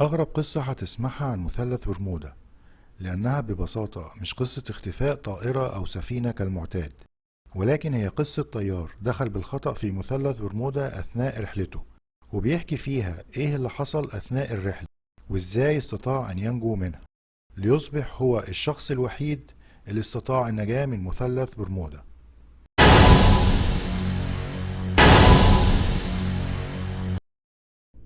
أغرب قصة هتسمعها عن مثلث برمودا، لأنها ببساطة مش قصة اختفاء طائرة أو سفينة كالمعتاد، ولكن هي قصة طيار دخل بالخطأ في مثلث برمودا أثناء رحلته، وبيحكي فيها إيه اللي حصل أثناء الرحلة وإزاي استطاع أن ينجو منها ليصبح هو الشخص الوحيد اللي استطاع النجاة من مثلث برمودا.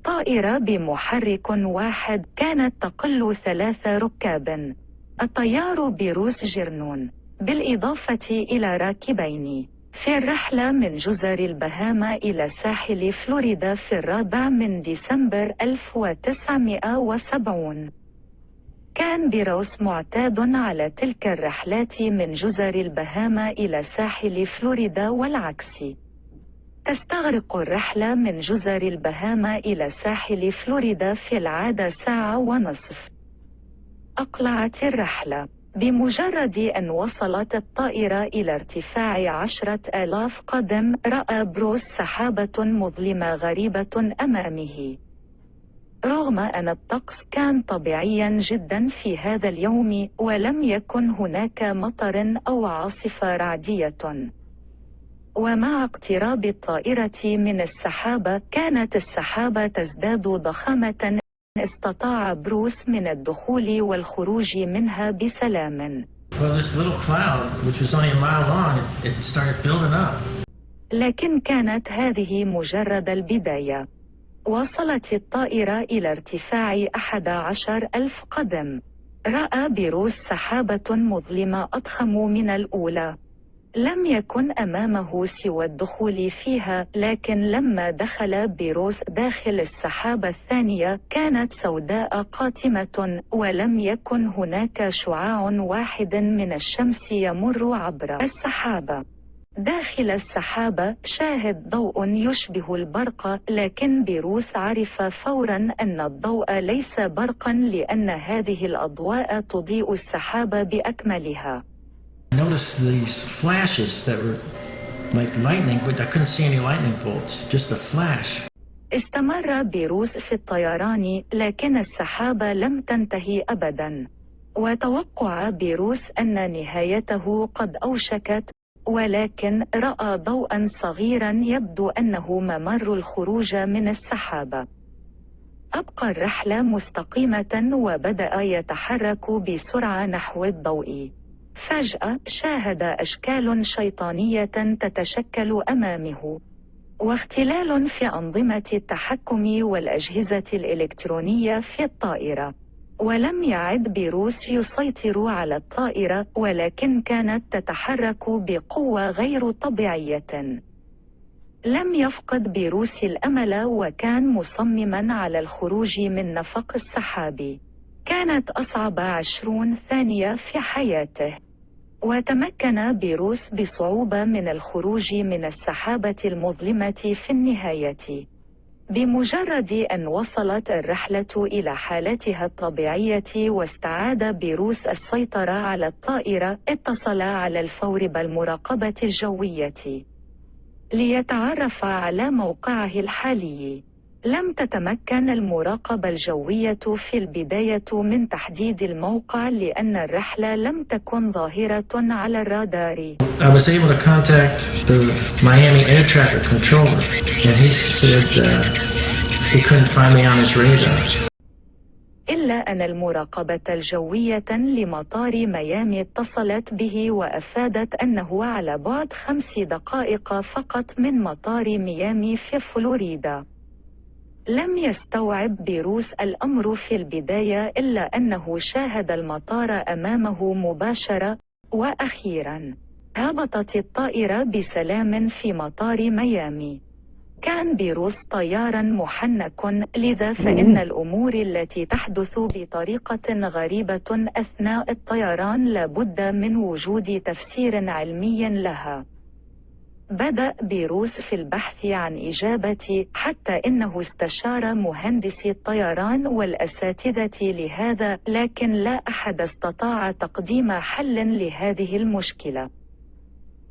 طائرة بمحرك واحد كانت تقل 3 ركاب. الطيار بيروس جيرنون بالإضافة إلى راكبين في الرحلة من جزر البهاما إلى ساحل فلوريدا في 4 من ديسمبر 1970. كان بيروس معتاد على تلك الرحلات من جزر البهاما إلى ساحل فلوريدا والعكس. تستغرق الرحلة من جزر البهاما إلى ساحل فلوريدا في العادة 1.5 ساعة. أقلعت الرحلة. بمجرد أن وصلت الطائرة إلى ارتفاع 10,000 قدم، رأى بروس سحابة مظلمة غريبة أمامه. رغم أن الطقس كان طبيعيا جدا في هذا اليوم ولم يكن هناك مطر أو عاصفة رعدية، ومع اقتراب الطائرة من السحابة كانت السحابة تزداد ضخامة. استطاع بروس من الدخول والخروج منها بسلام. لكن كانت هذه مجرد البداية. وصلت الطائرة إلى ارتفاع 11,000 قدم. رأى بروس سحابة مظلمة أضخم من الأولى. لم يكن أمامه سوى الدخول فيها، لكن لما دخل بيروس داخل السحابة الثانية كانت سوداء قاتمة، ولم يكن هناك شعاع واحد من الشمس يمر عبر السحابة. داخل السحابة شاهد ضوء يشبه البرق، لكن بيروس عرف فورا أن الضوء ليس برقا لأن هذه الأضواء تضيء السحابة بأكملها. Noticed these flashes that were like lightning, but I couldn't see any lightning bolts, just a flash. استمر بيروس في الطيران، لكن السحابة لم تنتهي أبدا. وتوقع بيروس أن نهايته قد أوشكت، ولكن رأى ضوءا صغيرا يبدو أنه ممر الخروج من السحابة. أبقى الرحلة مستقيمة وبدأ يتحرك بسرعة نحو الضوء. فجأة شاهد أشكال شيطانية تتشكل أمامه، واختلال في أنظمة التحكم والأجهزة الإلكترونية في الطائرة. ولم يعد بيروس يسيطر على الطائرة، ولكن كانت تتحرك بقوة غير طبيعية. لم يفقد بيروس الأمل وكان مصمما على الخروج من نفق السحاب. كانت أصعب 20 ثانية في حياته. وتمكن بيروس بصعوبة من الخروج من السحابة المظلمة في النهاية. بمجرد أن وصلت الرحلة إلى حالتها الطبيعية واستعاد بيروس السيطرة على الطائرة، اتصل على الفور بالمراقبة الجوية ليتعرف على موقعه الحالي. لم تتمكن المراقبة الجوية في البداية من تحديد الموقع لأن الرحلة لم تكن ظاهرة على الرادار. I was able to contact the Miami air traffic controller, and he said he couldn't find me on his radar. إلا أن المراقبة الجوية لمطار ميامي اتصلت به وأفادت أنه على بعد 5 دقائق فقط من مطار ميامي في فلوريدا. لم يستوعب بيروس الأمر في البداية، إلا أنه شاهد المطار أمامه مباشرة. وأخيرا هبطت الطائرة بسلام في مطار ميامي. كان بيروس طيارا محنك، لذا فإن الأمور التي تحدث بطريقة غريبة أثناء الطيران لابد من وجود تفسير علمي لها. بدأ بيروس في البحث عن إجابة، حتى إنه استشار مهندسي الطيران والأساتذة لهذا، لكن لا أحد استطاع تقديم حل لهذه المشكلة.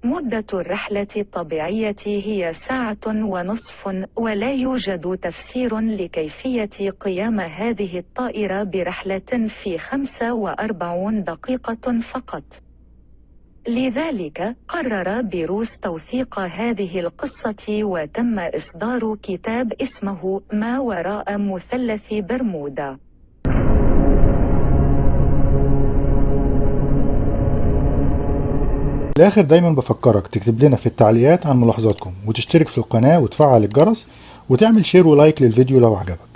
مدة الرحلة الطبيعية هي 1.5 ساعة، ولا يوجد تفسير لكيفية قيام هذه الطائرة برحلة في 45 دقيقة فقط. لذلك قرر بروس توثيق هذه القصة، وتم إصدار كتاب اسمه ما وراء مثلث برمودا. في الآخر دايما بفكرك تكتب لنا في التعليقات عن ملاحظاتكم، وتشترك في القناة وتفعل الجرس، وتعمل شير ولايك للفيديو لو عجبك.